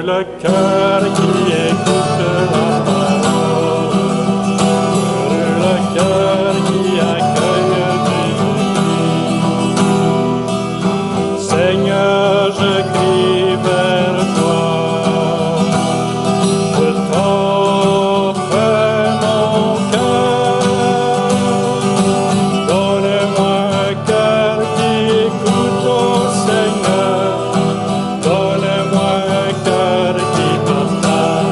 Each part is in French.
le cœur qui écoute la parole, heureux le cœur qui accueille Jésus-Christ. Seigneur, je crie vers toi, je t'offre mon cœur. Donne-moi un cœur qui écoute, oh Seigneur. Donne-moi un cœur qui partage.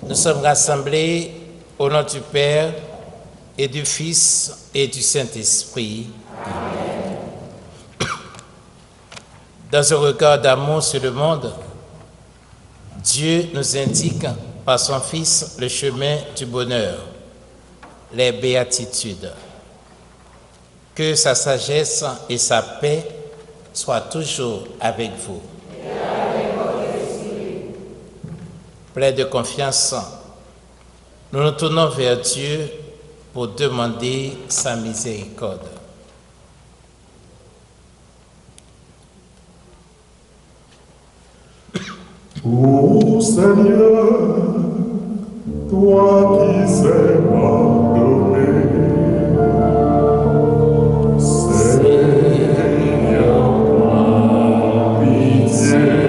Nous sommes rassemblés au nom du Père et du Fils et du Saint-Esprit. Amen. Dans un regard d'amour sur le monde, Dieu nous indique par son Fils le chemin du bonheur, les béatitudes. Que sa sagesse et sa paix soient toujours avec vous. Plein de confiance, nous nous tournons vers Dieu pour demander sa miséricorde. Ô Seigneur, toi qui sais pardonner, Seigneur, ma pitié.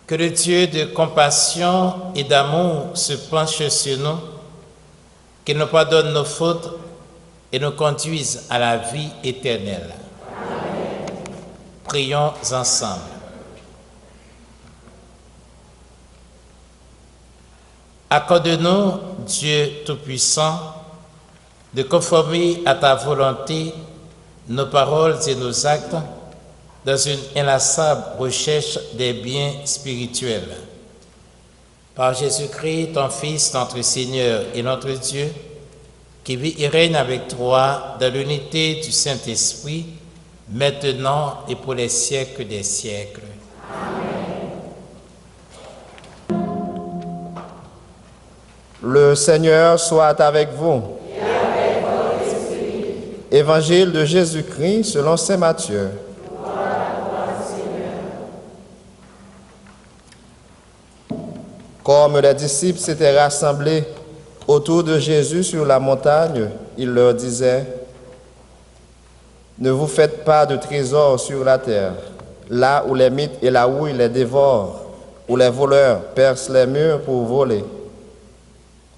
Que le Dieu de compassion et d'amour se penche sur nous, qu'il nous pardonne nos fautes et nous conduise à la vie éternelle. Amen. Prions ensemble. Accorde-nous, Dieu Tout-Puissant, de conformer à ta volonté nos paroles et nos actes dans une inlassable recherche des biens spirituels. Par Jésus-Christ, ton Fils, notre Seigneur et notre Dieu, qui vit et règne avec toi dans l'unité du Saint-Esprit, maintenant et pour les siècles des siècles. Amen. Le Seigneur soit avec vous. Et avec votre esprit. Évangile de Jésus-Christ selon saint Matthieu. Comme les disciples s'étaient rassemblés autour de Jésus sur la montagne, il leur disait: ne vous faites pas de trésors sur la terre, là où les mythes et la houille les dévorent, où les voleurs percent les murs pour voler.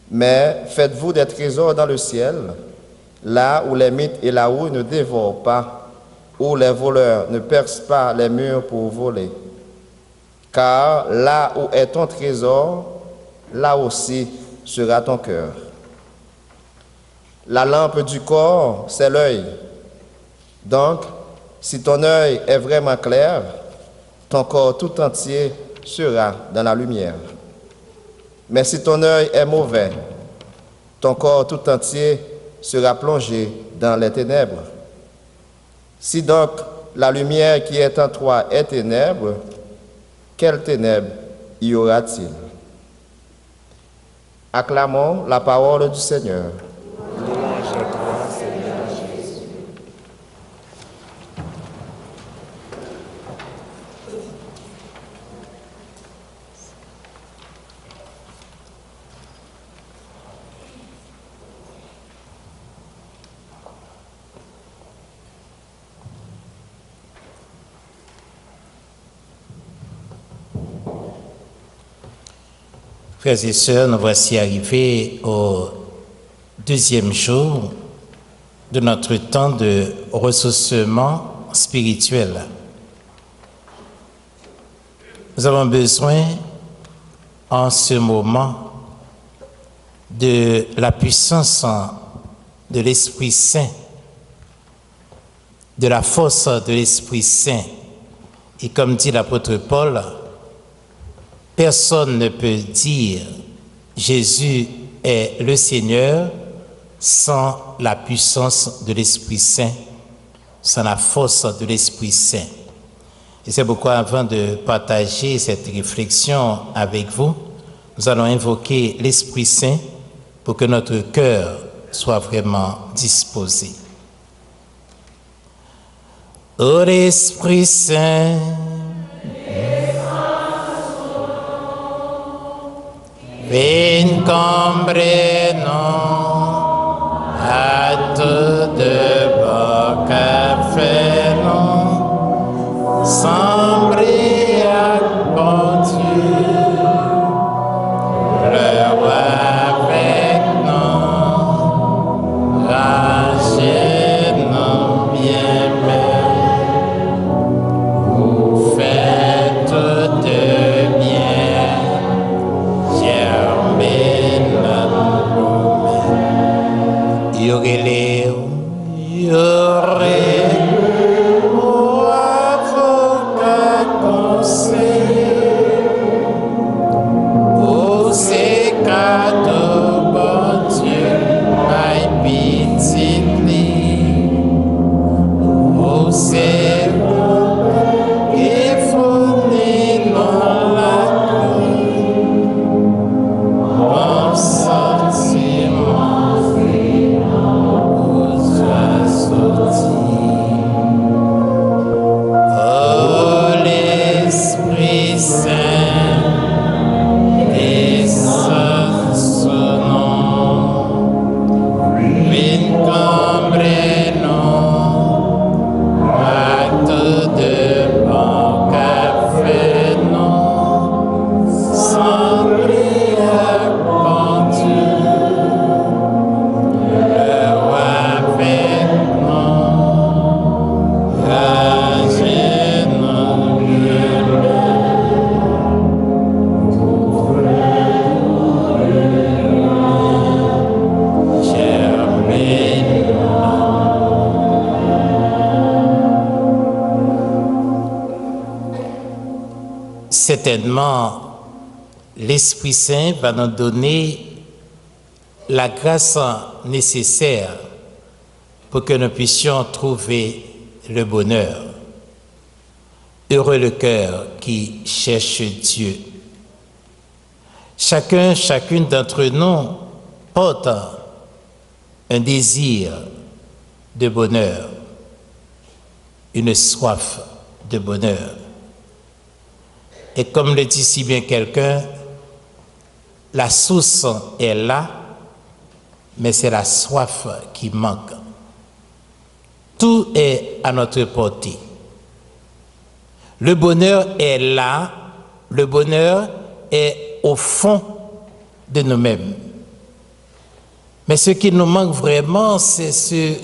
Mais faites-vous des trésors dans le ciel, là où les mythes et la houille ne dévorent pas, où les voleurs ne percent pas les murs pour voler. Car là où est ton trésor, là aussi sera ton cœur. La lampe du corps, c'est l'œil. Donc, si ton œil est vraiment clair, ton corps tout entier sera dans la lumière. Mais si ton œil est mauvais, ton corps tout entier sera plongé dans les ténèbres. Si donc la lumière qui est en toi est ténèbre, quelles ténèbres y aura-t-il? Acclamons la parole du Seigneur. Louange à toi, Seigneur Jésus. Frères et sœurs, nous voici arrivés au deuxième jour de notre temps de ressourcement spirituel. Nous avons besoin en ce moment de la puissance de l'Esprit Saint, de la force de l'Esprit Saint. Et comme dit l'apôtre Paul, personne ne peut dire Jésus est le Seigneur sans la puissance de l'Esprit Saint, sans la force de l'Esprit Saint. Et c'est pourquoi avant de partager cette réflexion avec vous, nous allons invoquer l'Esprit Saint pour que notre cœur soit vraiment disposé. Ô l'Esprit Saint, viens combrer-nous à tout de bon café-nous, sembrer à bon Dieu, le roi avec nous, rangez-nous bien même, vous faites tout de bien, germer notre nous-mêmes. Y aurait certainement, l'Esprit Saint va nous donner la grâce nécessaire pour que nous puissions trouver le bonheur. Heureux le cœur qui cherche Dieu. Chacune d'entre nous porte un désir de bonheur, une soif de bonheur. Et comme le dit si bien quelqu'un, la source est là, mais c'est la soif qui manque. Tout est à notre portée. Le bonheur est là, le bonheur est au fond de nous-mêmes. Mais ce qui nous manque vraiment, c'est ce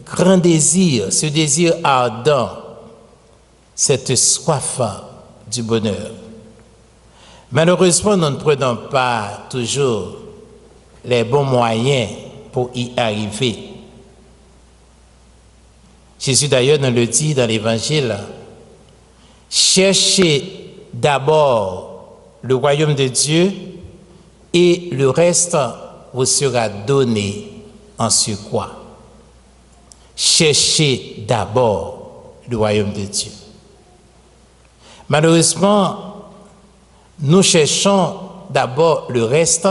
grand désir, ce désir ardent, cette soif du bonheur. Malheureusement, nous ne prenons pas toujours les bons moyens pour y arriver. Jésus d'ailleurs nous le dit dans l'Évangile, cherchez d'abord le royaume de Dieu et le reste vous sera donné en surcroît. Cherchez d'abord le royaume de Dieu. Malheureusement, nous cherchons d'abord le reste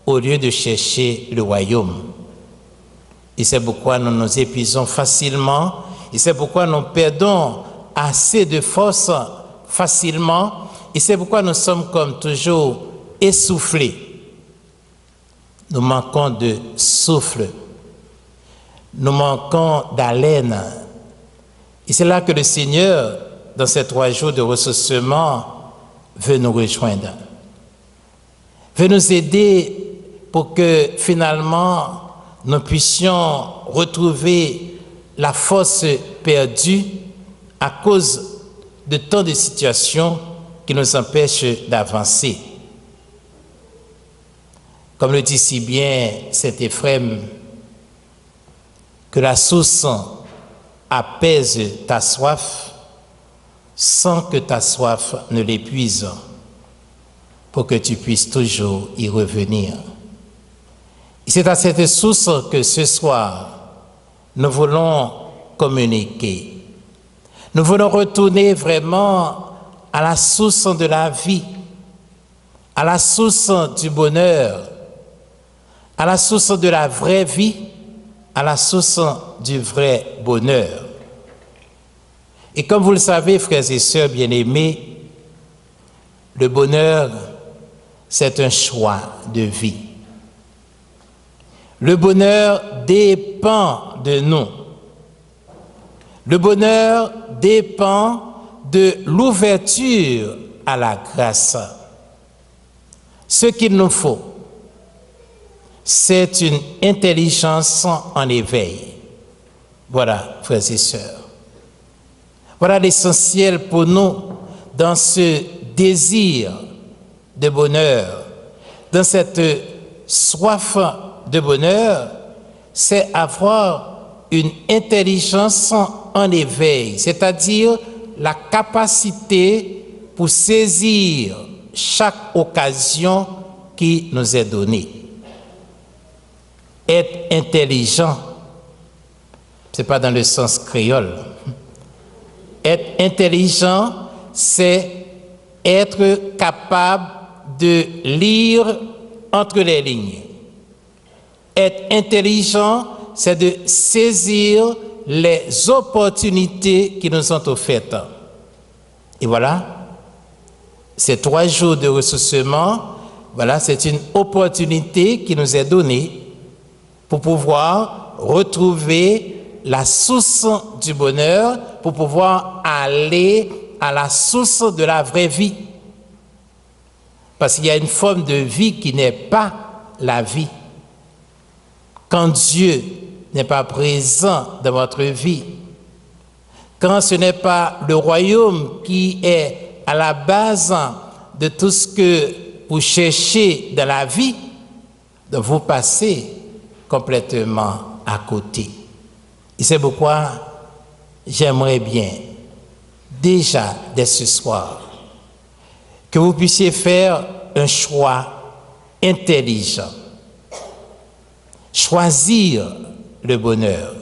au lieu de chercher le royaume. Et c'est pourquoi nous nous épuisons facilement, et c'est pourquoi nous perdons assez de force facilement, et c'est pourquoi nous sommes comme toujours essoufflés. Nous manquons de souffle, nous manquons d'haleine. Et c'est là que le Seigneur, dans ces 3 jours de ressourcement, veut nous rejoindre, veut nous aider pour que finalement nous puissions retrouver la force perdue à cause de tant de situations qui nous empêchent d'avancer. Comme le dit si bien Saint Éphrem, que la source apaise ta soif sans que ta soif ne l'épuise, pour que tu puisses toujours y revenir. Et c'est à cette source que ce soir, nous voulons communiquer. Nous voulons retourner vraiment à la source de la vie, à la source du bonheur, à la source de la vraie vie, à la source du vrai bonheur. Et comme vous le savez, frères et sœurs bien-aimés, le bonheur, c'est un choix de vie. Le bonheur dépend de nous. Le bonheur dépend de l'ouverture à la grâce. Ce qu'il nous faut, c'est une intelligence en éveil. Voilà, frères et sœurs. Voilà l'essentiel pour nous dans ce désir de bonheur, dans cette soif de bonheur, c'est avoir une intelligence en éveil, c'est-à-dire la capacité pour saisir chaque occasion qui nous est donnée. Être intelligent, ce n'est pas dans le sens créole. Être intelligent, c'est être capable de lire entre les lignes. Être intelligent, c'est de saisir les opportunités qui nous sont offertes. Et voilà, ces 3 jours de ressourcement, voilà, c'est une opportunité qui nous est donnée pour pouvoir retrouver la source du bonheur, pour pouvoir aller à la source de la vraie vie. Parce qu'il y a une forme de vie qui n'est pas la vie. Quand Dieu n'est pas présent dans votre vie, quand ce n'est pas le royaume qui est à la base de tout ce que vous cherchez dans la vie, vous passez complètement à côté. Et c'est pourquoi j'aimerais bien, déjà dès ce soir, que vous puissiez faire un choix intelligent. Choisir le bonheur.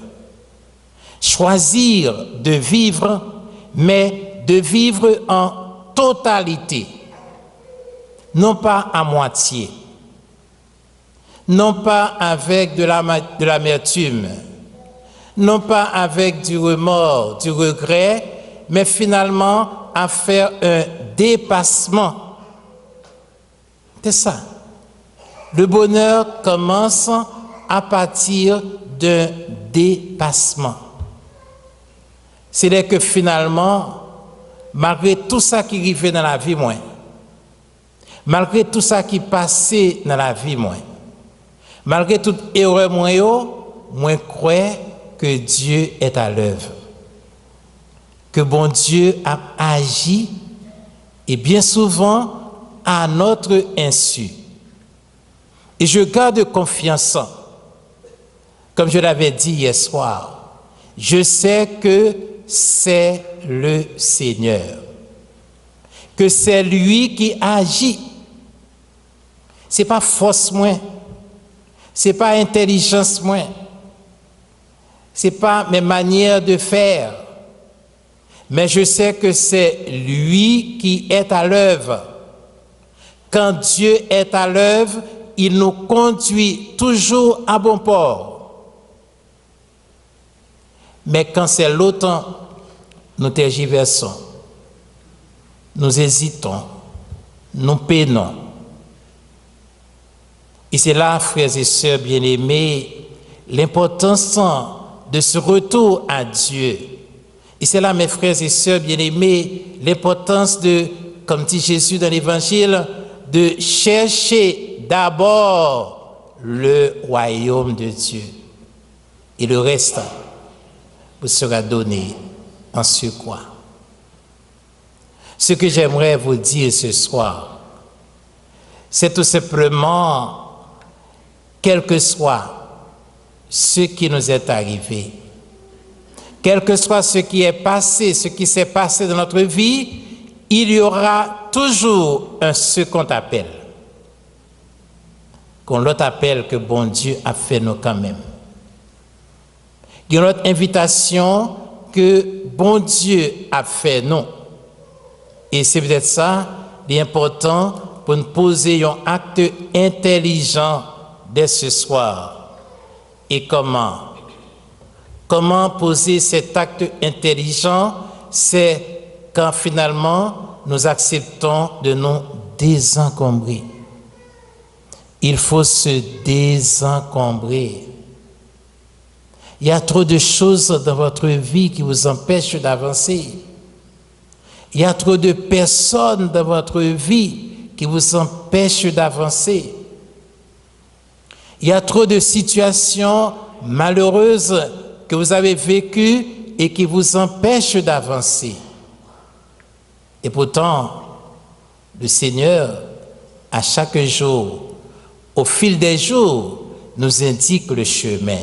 Choisir de vivre, mais de vivre en totalité. Non pas à moitié. Non pas avec de l'amertume. Non pas avec du remords, du regret, mais finalement à faire un dépassement. C'est ça. Le bonheur commence à partir d'un dépassement. C'est là que finalement, malgré tout ça qui arrivait dans la vie, malgré tout ça qui passait dans la vie, malgré toute erreur, moi crois que Dieu est à l'œuvre. Que bon Dieu a agi, et bien souvent à notre insu. Et je garde confiance, comme je l'avais dit hier soir, je sais que c'est le Seigneur, que c'est lui qui agit. C'est pas force moins, c'est pas intelligence moins, c'est pas mes manières de faire, mais je sais que c'est lui qui est à l'œuvre. Quand Dieu est à l'œuvre, il nous conduit toujours à bon port. Mais quand c'est l'autre, nous tergiversons, nous hésitons, nous peinons. Et c'est là, frères et sœurs bien-aimés, l'importance de ce retour à Dieu. Et c'est là, mes frères et sœurs bien-aimés, l'importance de, comme dit Jésus dans l'Évangile, de chercher d'abord le royaume de Dieu. Et le reste vous sera donné en surcroît. Ce que j'aimerais vous dire ce soir, c'est tout simplement, quel que soit ce qui nous est arrivé, quel que soit ce qui est passé, ce qui s'est passé dans notre vie, il y aura toujours un second appel. Qu'on l'autre appel que bon Dieu a fait nous quand même. Il y a une autre invitation que bon Dieu a fait nous. Et c'est peut-être ça l'important pour nous poser un acte intelligent dès ce soir. Et comment? Comment poser cet acte intelligent? C'est quand finalement nous acceptons de nous désencombrer. Il faut se désencombrer. Il y a trop de choses dans votre vie qui vous empêchent d'avancer. Il y a trop de personnes dans votre vie qui vous empêchent d'avancer. Il y a trop de situations malheureuses que vous avez vécues et qui vous empêchent d'avancer. Et pourtant, le Seigneur, à chaque jour, au fil des jours, nous indique le chemin.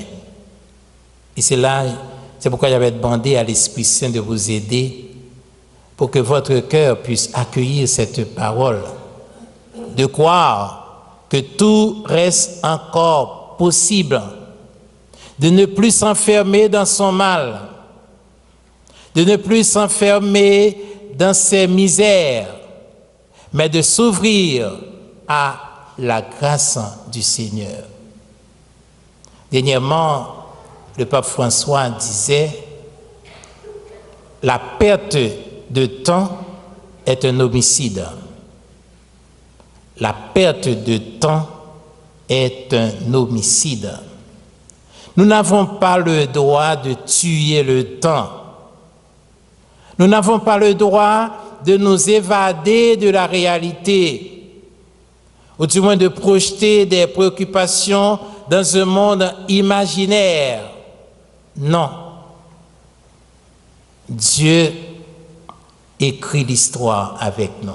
Et c'est pourquoi j'avais demandé à l'Esprit Saint de vous aider pour que votre cœur puisse accueillir cette parole, de croire que tout reste encore possible, de ne plus s'enfermer dans son mal, de ne plus s'enfermer dans ses misères, mais de s'ouvrir à la grâce du Seigneur. Dernièrement, le pape François disait, la perte de temps est un homicide. La perte de temps est un homicide. Nous n'avons pas le droit de tuer le temps. Nous n'avons pas le droit de nous évader de la réalité, ou du moins de projeter des préoccupations dans un monde imaginaire. Non. Dieu écrit l'histoire avec nous.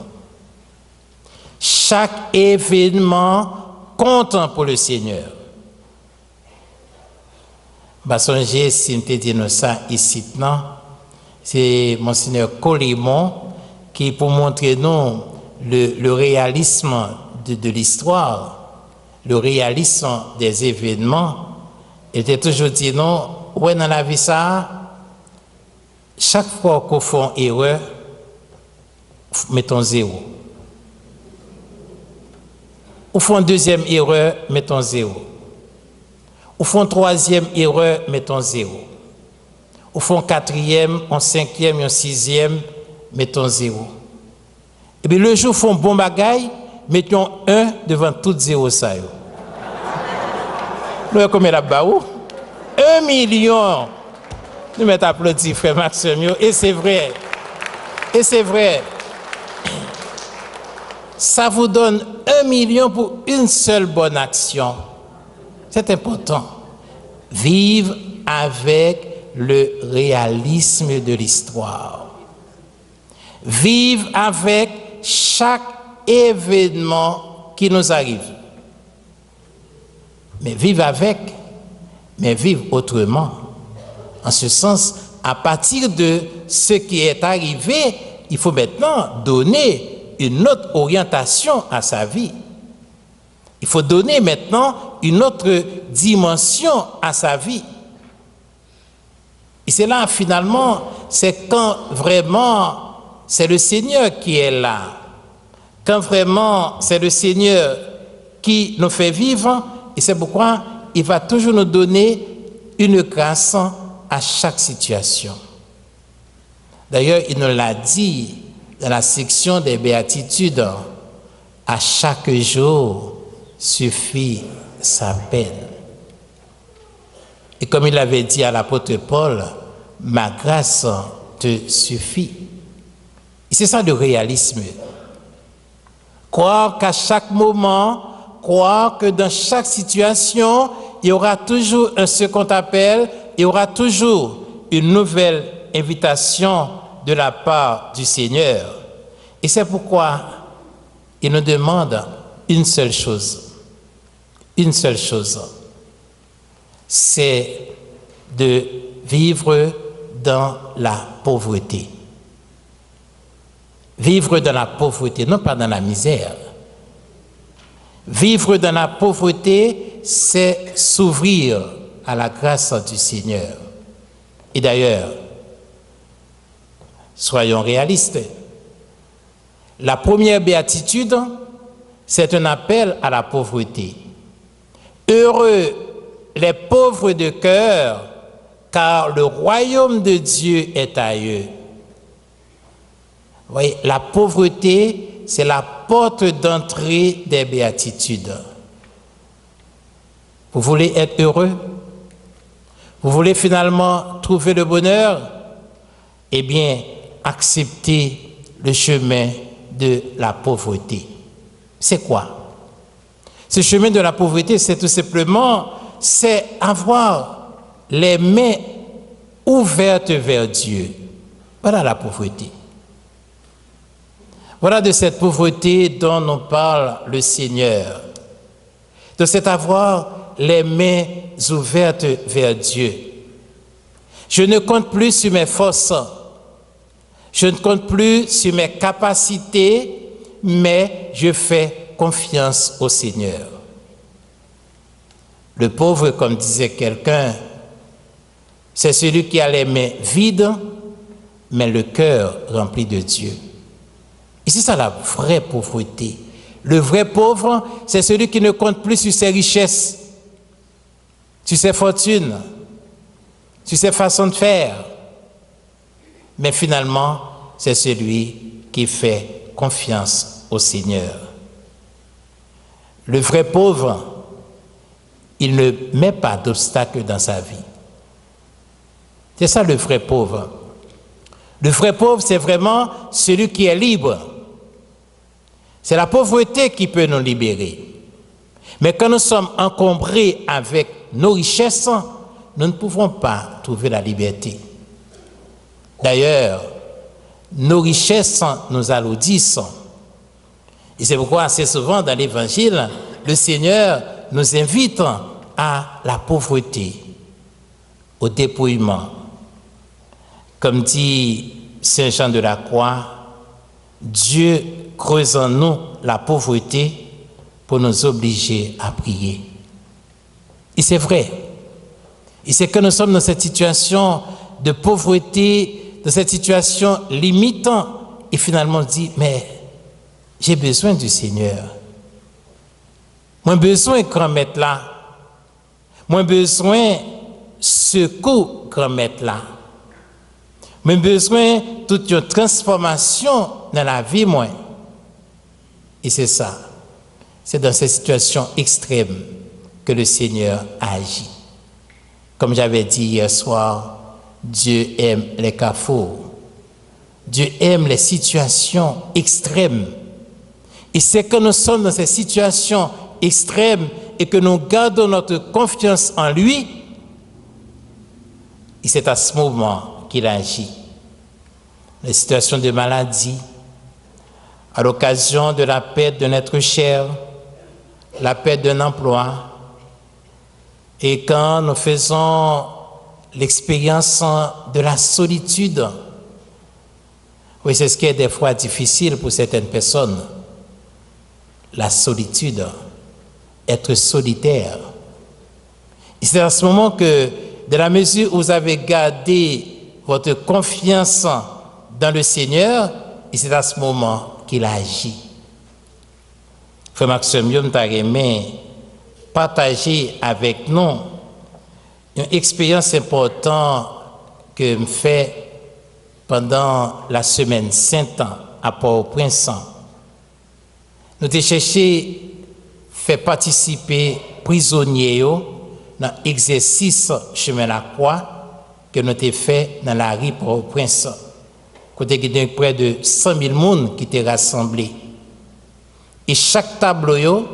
Chaque événement compte pour le Seigneur. Songez, si je dis ça ici, c'est Monseigneur Colimon qui, pour montrer nous le réalisme de l'histoire, le réalisme des événements, il était toujours dit non, ouais, dans la vie ça, chaque fois qu'on fait une erreur, mettons 0. Ou font une deuxième erreur, mettons 0. Ou font une troisième erreur, mettons 0. Ou font quatrième, un cinquième, un sixième, mettons 0. Et bien le jour où font bon bagaille, mettons 1 devant tout 0 ça. Nous combien là-bas où 1 million. Nous mettons applaudis, frère Maxime. Et c'est vrai. Et c'est vrai. Ça vous donne 1 million pour une seule bonne action. C'est important. Vivre avec le réalisme de l'histoire. Vivre avec chaque événement qui nous arrive. Mais vivre avec, mais vivre autrement. En ce sens, à partir de ce qui est arrivé, il faut maintenant donner une autre orientation à sa vie. Il faut donner maintenant une autre dimension à sa vie. Et c'est là, finalement, c'est quand vraiment c'est le Seigneur qui est là. Quand vraiment c'est le Seigneur qui nous fait vivre, et c'est pourquoi il va toujours nous donner une grâce à chaque situation. D'ailleurs, il nous l'a dit dans la section des béatitudes, à chaque jour suffit sa peine. Et comme il l'avait dit à l'apôtre Paul, ma grâce te suffit. Et c'est ça le réalisme. Croire qu'à chaque moment, croire que dans chaque situation, il y aura toujours un second appel, il y aura toujours une nouvelle invitation de la part du Seigneur. Et c'est pourquoi il nous demande une seule chose, c'est de vivre dans la pauvreté. Vivre dans la pauvreté, non pas dans la misère. Vivre dans la pauvreté, c'est s'ouvrir à la grâce du Seigneur. Et d'ailleurs, soyons réalistes. La première béatitude, c'est un appel à la pauvreté. Heureux les pauvres de cœur, car le royaume de Dieu est à eux. Vous voyez, la pauvreté, c'est la porte d'entrée des béatitudes. Vous voulez être heureux? Vous voulez finalement trouver le bonheur? Eh bien, acceptez le chemin de la pauvreté. C'est quoi? Ce chemin de la pauvreté, c'est tout simplement, c'est avoir les mains ouvertes vers Dieu. Voilà la pauvreté. Voilà de cette pauvreté dont nous parle le Seigneur. De cet avoir les mains ouvertes vers Dieu. Je ne compte plus sur mes forces. Je ne compte plus sur mes capacités, mais je fais confiance au Seigneur. Le pauvre, comme disait quelqu'un, c'est celui qui a les mains vides, mais le cœur rempli de Dieu. Et c'est ça la vraie pauvreté. Le vrai pauvre, c'est celui qui ne compte plus sur ses richesses, sur ses fortunes, sur ses façons de faire. Mais finalement, c'est celui qui fait confiance au Seigneur. Le vrai pauvre, il ne met pas d'obstacle dans sa vie. C'est ça le vrai pauvre. Le vrai pauvre, c'est vraiment celui qui est libre. C'est la pauvreté qui peut nous libérer. Mais quand nous sommes encombrés avec nos richesses, nous ne pouvons pas trouver la liberté. D'ailleurs, nos richesses nous alourdissent. Et c'est pourquoi assez souvent dans l'Évangile, le Seigneur nous invite à la pauvreté, au dépouillement. Comme dit Saint Jean de la Croix, Dieu creuse en nous la pauvreté pour nous obliger à prier. Et c'est vrai. Et c'est que nous sommes dans cette situation de pauvreté, dans cette situation limitant, et finalement on dit, mais j'ai besoin du Seigneur. Moi besoin grand maître là. Moi besoin secours grand maître là. Moi besoin toute une transformation dans la vie moi. Et c'est ça. C'est dans ces situations extrêmes que le Seigneur agit. Comme j'avais dit hier soir, Dieu aime les carrefours. Dieu aime les situations extrêmes. Et c'est que nous sommes dans ces situations extrêmes et que nous gardons notre confiance en lui, et c'est à ce moment qu'il agit. Les situations de maladie, à l'occasion de la perte d'un être cher, la perte d'un emploi, et quand nous faisons l'expérience de la solitude, oui, c'est ce qui est des fois difficile pour certaines personnes, la solitude, être solitaire. Et c'est à ce moment que, de la mesure où vous avez gardé votre confiance dans le Seigneur, et c'est à ce moment qu'il agit. Frère Maxime t'a aimé partager avec nous une expérience importante que me fait pendant la semaine sainte à Port-au-Prince. Nous avons cherché faire participer prisonniers dans l'exercice chemin la croix que nous avons fait dans la rue Port-au-Prince. Côté il y a près de 100 000 personnes qui étaient rassemblés. Et chaque tableau,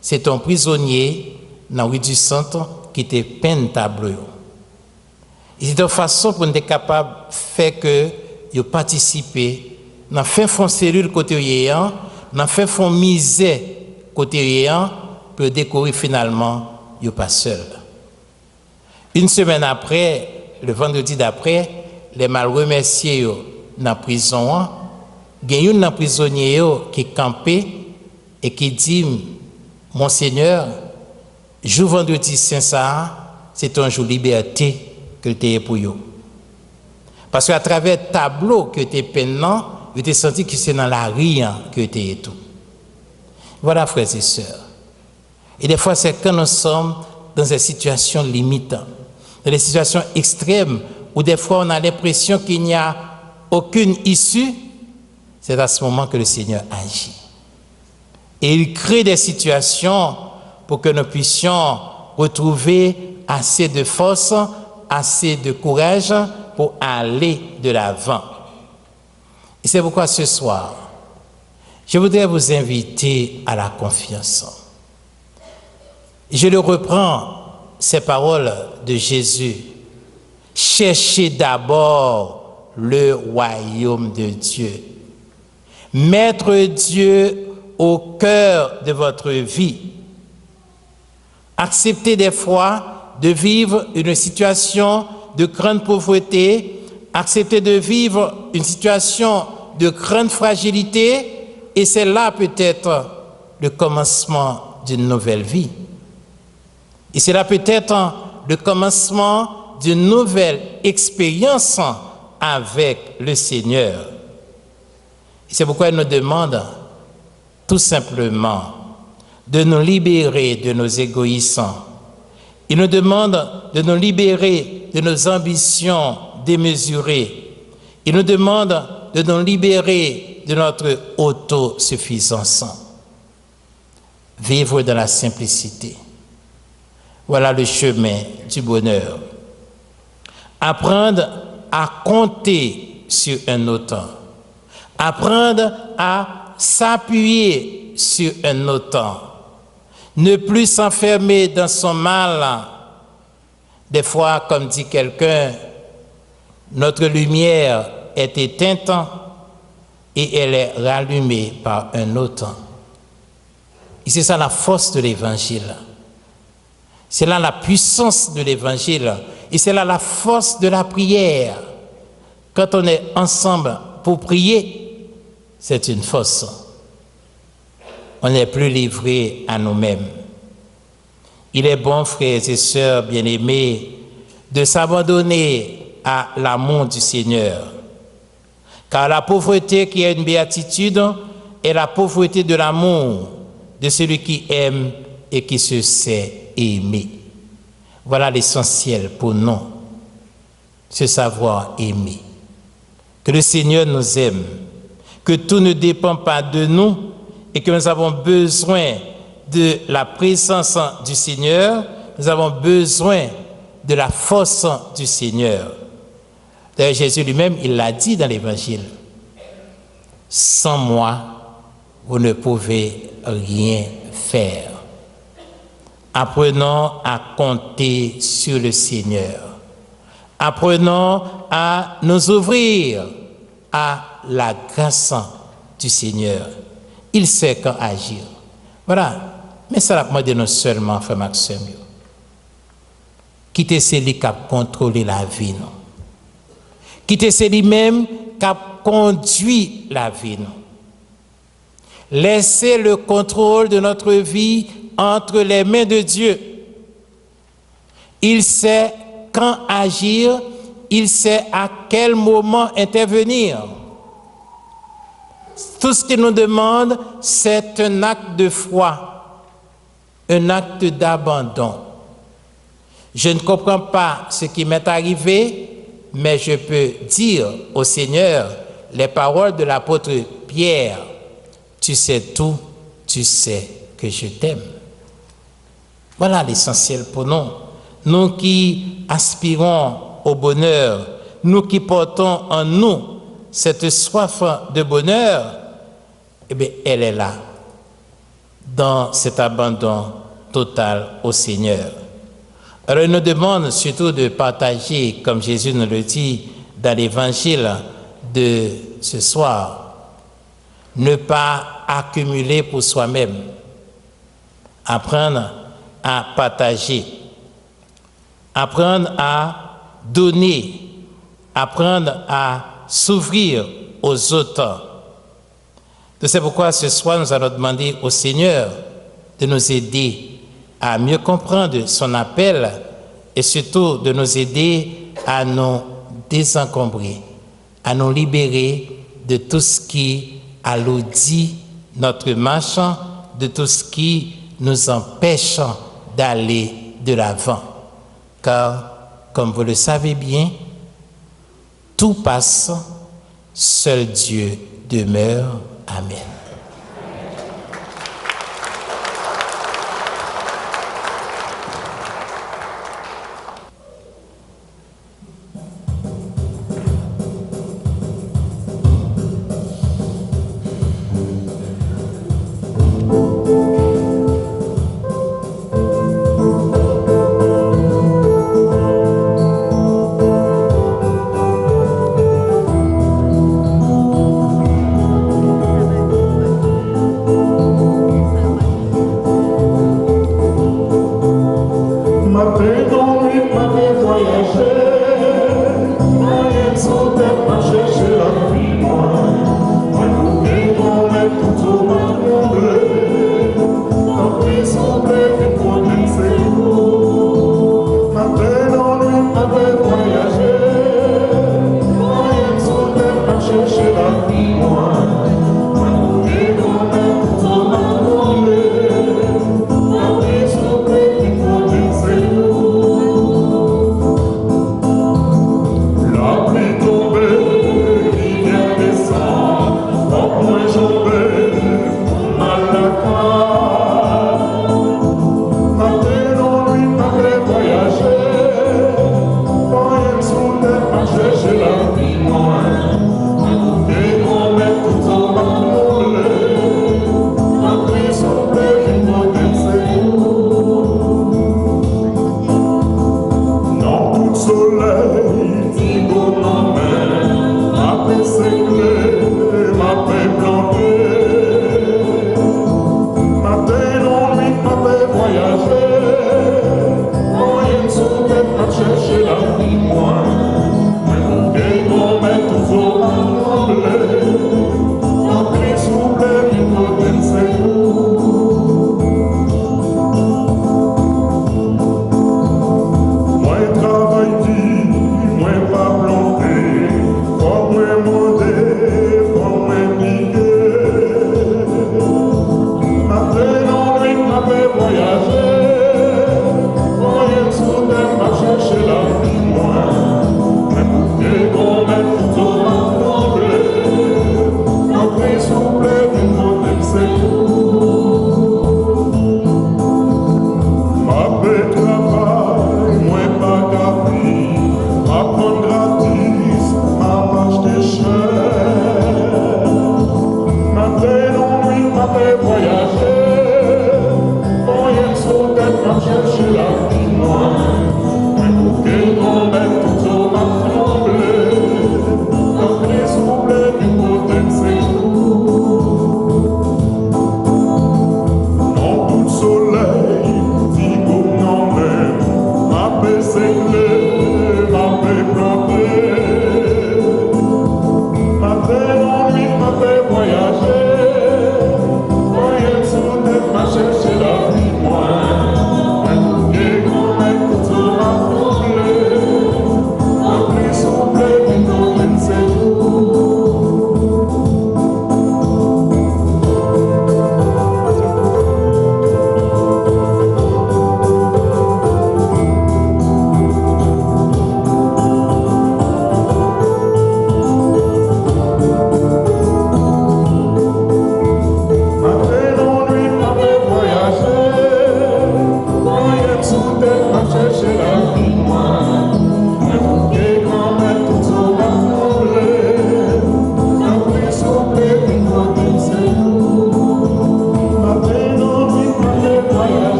c'est un prisonnier dans la rue du centre qui te peint tableau. Et c'est une façon pour nous être capable de faire que vous participez dans fin fond cellule côté yéan, dans fin fond misère côté yéan, pour découvrir finalement vous pas seul. Une semaine après, le vendredi d'après, les mal remerciés dans la prison, il y a un prisonnier qui est campé et qui dit, Monseigneur, jour vendredi saint ça, c'est un jour de liberté que tu es pour vous. Parce qu'à travers le tableau que tu es peignant, vous avez senti que c'est dans la rue que tu es tout. Voilà, frères et sœurs. Et des fois, c'est quand nous sommes dans des situations limitantes, dans des situations extrêmes, où des fois on a l'impression qu'il n'y a aucune issue, c'est à ce moment que le Seigneur agit. Et il crée des situations pour que nous puissions retrouver assez de force, assez de courage pour aller de l'avant. Et c'est pourquoi ce soir, je voudrais vous inviter à la confiance. Je le reprends, ces paroles de Jésus. Cherchez d'abord le royaume de Dieu. Mettre Dieu au cœur de votre vie. Acceptez des fois de vivre une situation de grande pauvreté, acceptez de vivre une situation de grande fragilité, et c'est là peut-être le commencement d'une nouvelle vie. Et c'est là peut-être le commencement d'une nouvelle expérience avec le Seigneur. Et c'est pourquoi il nous demande tout simplement de nous libérer de nos égoïsmes. Il nous demande de nous libérer de nos ambitions démesurées. Il nous demande de nous libérer de notre autosuffisance. Vivre dans la simplicité. Voilà le chemin du bonheur. Apprendre à compter sur un autre. Apprendre à s'appuyer sur un autre. Ne plus s'enfermer dans son mal. Des fois, comme dit quelqu'un, notre lumière est éteinte et elle est rallumée par un autre. Et c'est ça la force de l'évangile. C'est là la puissance de l'évangile. Et c'est là la force de la prière. Quand on est ensemble pour prier, c'est une force. On n'est plus livré à nous-mêmes. Il est bon, frères et sœurs bien-aimés, de s'abandonner à l'amour du Seigneur. Car la pauvreté qui est une béatitude est la pauvreté de l'amour de celui qui aime et qui se sait aimer. Voilà l'essentiel pour nous, ce savoir aimer. Que le Seigneur nous aime, que tout ne dépend pas de nous et que nous avons besoin de la présence du Seigneur, nous avons besoin de la force du Seigneur. D'ailleurs, Jésus lui-même, il l'a dit dans l'Évangile. Sans moi, vous ne pouvez rien faire. Apprenons à compter sur le Seigneur. Apprenons à nous ouvrir à la grâce du Seigneur. Il sait quand agir. Voilà. Mais ça l'a demandé non seulement, frère Maxime. Quittez celui qui a contrôlé la vie. Non? Quittez celui même qui a conduit la vie. Non? Laissez le contrôle de notre vie entre les mains de Dieu. Il sait quand agir, il sait à quel moment intervenir. Tout ce qu'il nous demande, c'est un acte de foi, un acte d'abandon. Je ne comprends pas ce qui m'est arrivé, mais je peux dire au Seigneur les paroles de l'apôtre Pierre. Tu sais tout, tu sais que je t'aime. Voilà l'essentiel pour nous. Nous qui aspirons au bonheur, nous qui portons en nous cette soif de bonheur, eh bien, elle est là. dans cet abandon total au Seigneur. Alors il nous demande surtout de partager, comme Jésus nous le dit dans l'évangile de ce soir, ne pas accumuler pour soi-même, apprendre à partager, apprendre à donner, apprendre à s'ouvrir aux autres. C'est pourquoi ce soir, nous allons demander au Seigneur de nous aider à mieux comprendre son appel et surtout de nous aider à nous désencombrer, à nous libérer de tout ce qui alourdit notre marche, de tout ce qui nous empêche d'aller de l'avant. Car, comme vous le savez bien, tout passe, seul Dieu demeure. Amen.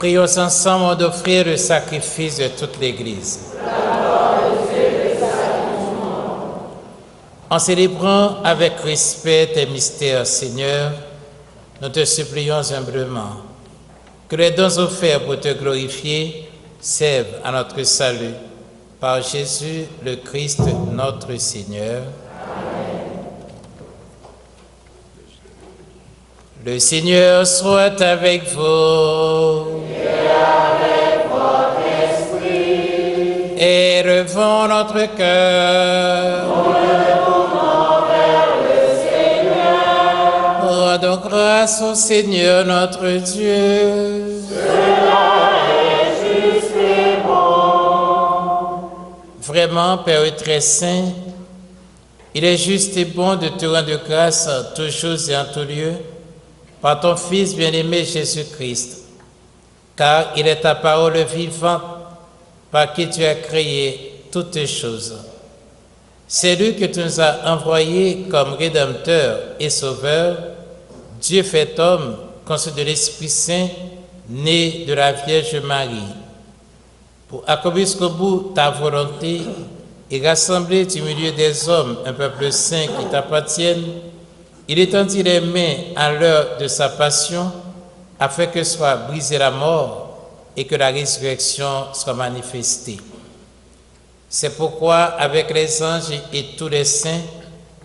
prions ensemble d'offrir le sacrifice de toute l'Église. En célébrant avec respect tes mystères, Seigneur, nous te supplions humblement que les dons offerts pour te glorifier servent à notre salut. Par Jésus le Christ, notre Seigneur. Amen. Le Seigneur soit avec vous. Et avec votre esprit. Élevons notre cœur. Nous le tournons vers le Seigneur. Rendons grâce au Seigneur notre Dieu. Cela est juste et bon. Vraiment, Père très saint, il est juste et bon de te rendre grâce en toutes choses et en tout lieu par ton Fils bien-aimé Jésus-Christ, car il est ta parole vivante par qui tu as créé toutes choses. C'est lui que tu nous as envoyé comme Rédempteur et Sauveur, Dieu fait homme, conçu de l'Esprit Saint, né de la Vierge Marie, pour accomplir jusqu'au bout ta volonté et rassembler du milieu des hommes un peuple saint qui t'appartienne, il étendit les mains à l'heure de sa passion afin que soit brisée la mort et que la résurrection soit manifestée. C'est pourquoi, avec les anges et tous les saints,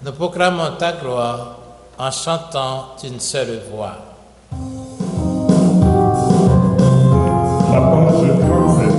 nous proclamons ta gloire en chantant d'une seule voix. La page 37.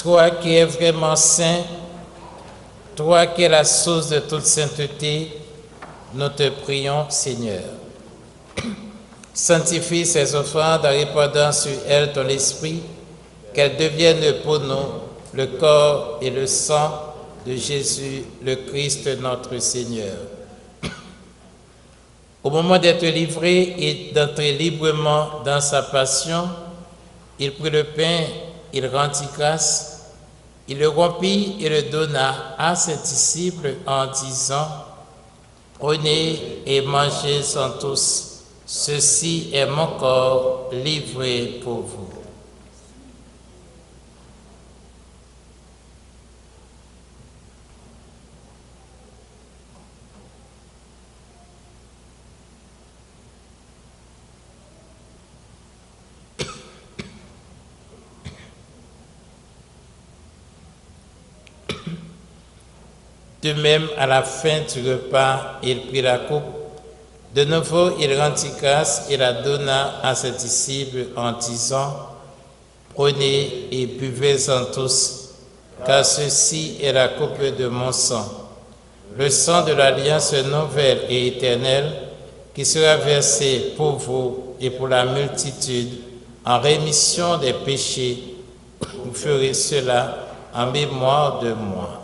Toi qui es vraiment saint, toi qui es la source de toute sainteté, nous te prions, Seigneur. Sanctifie ces offrandes en répandant sur elles ton esprit, qu'elles deviennent pour nous le corps et le sang de Jésus, le Christ, notre Seigneur. Au moment d'être livré et d'entrer librement dans sa passion, il prit le pain, il rendit grâce, il le rompit et le donna à ses disciples en disant: Prenez et mangez-en tous, ceci est mon corps livré pour vous. De même, à la fin du repas, il prit la coupe. De nouveau, il rendit grâce et la donna à ses disciples en disant: Prenez et buvez-en tous, car ceci est la coupe de mon sang, le sang de l'alliance nouvelle et éternelle, qui sera versé pour vous et pour la multitude en rémission des péchés. Vous ferez cela en mémoire de moi.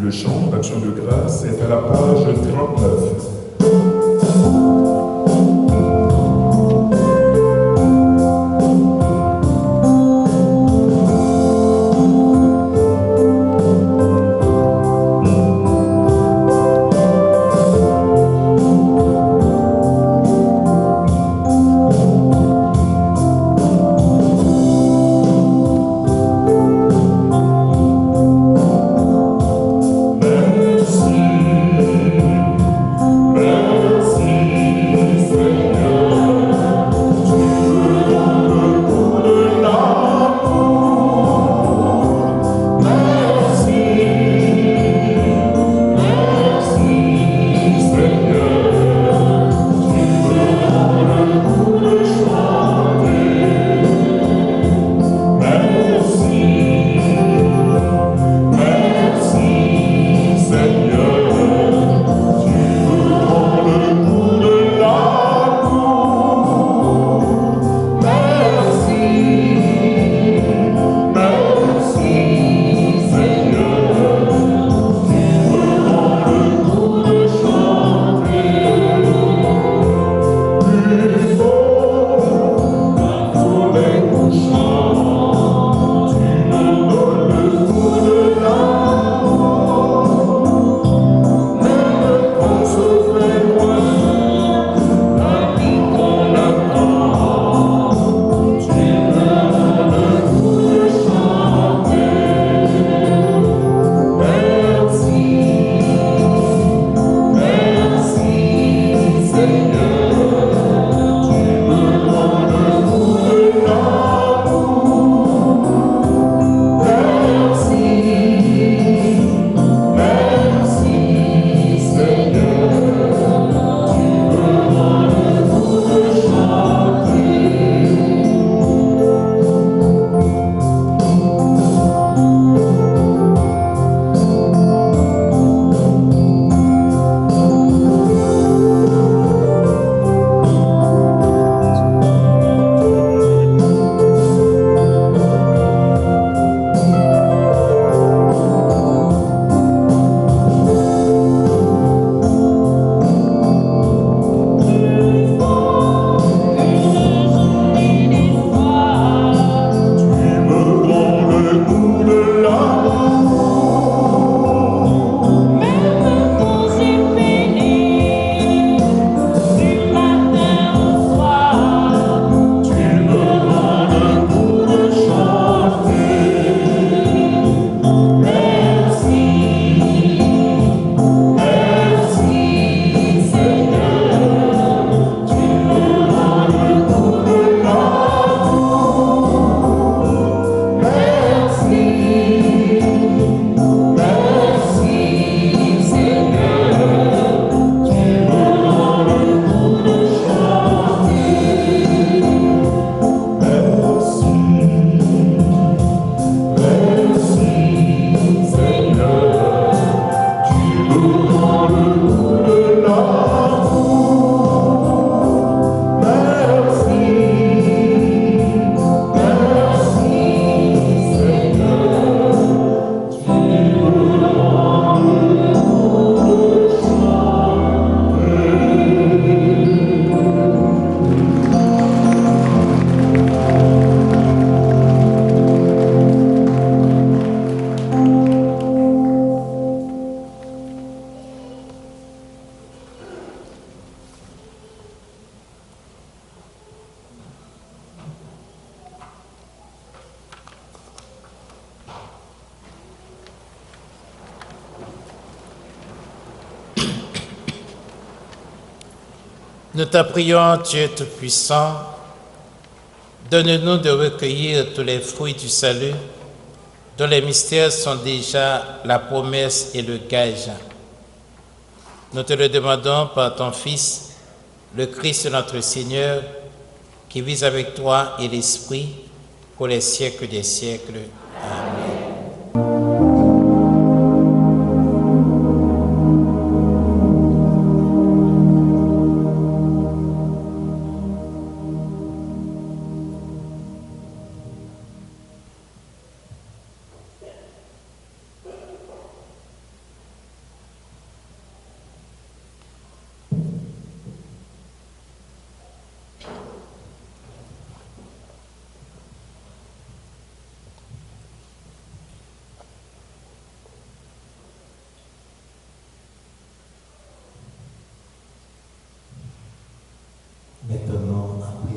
Le chant d'Action de grâce est à la page 39. Nous te prions, Dieu Tout-Puissant, donne-nous de recueillir tous les fruits du salut, dont les mystères sont déjà la promesse et le gage. Nous te le demandons par ton Fils, le Christ notre Seigneur, qui vit avec toi et l'Esprit pour les siècles des siècles. Amen.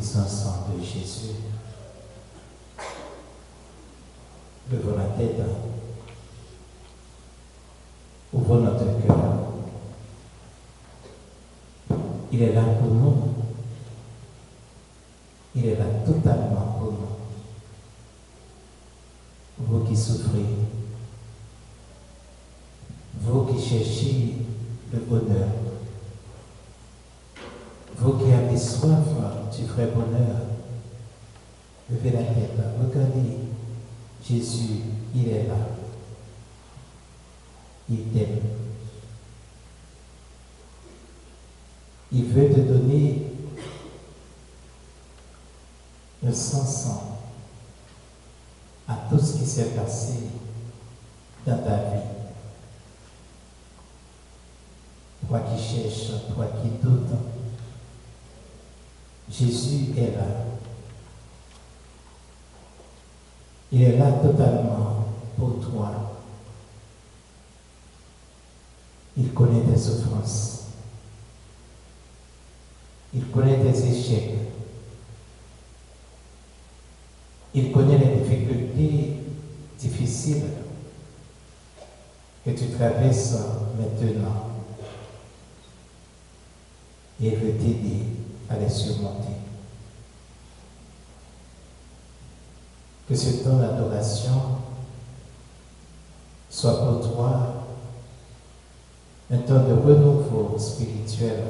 puissant sang de Jésus. Levons la tête. Ouvrons notre cœur. Il est là pour nous. Il est là totalement pour nous. Vous qui souffrez, vous qui cherchez le bonheur, vous qui avez soif du vrai bonheur, levez la tête, regardez, Jésus, il est là. Il t'aime. Il veut te donner le sens à tout ce qui s'est passé dans ta vie. Toi qui cherches, toi qui doutes, Jésus est là. Il est là totalement pour toi. Il connaît tes souffrances. Il connaît tes échecs. Il connaît les difficultés difficiles que tu traverses maintenant. Et il veut t'aider à les surmonter. Que ce temps d'adoration soit pour toi un temps de renouveau spirituel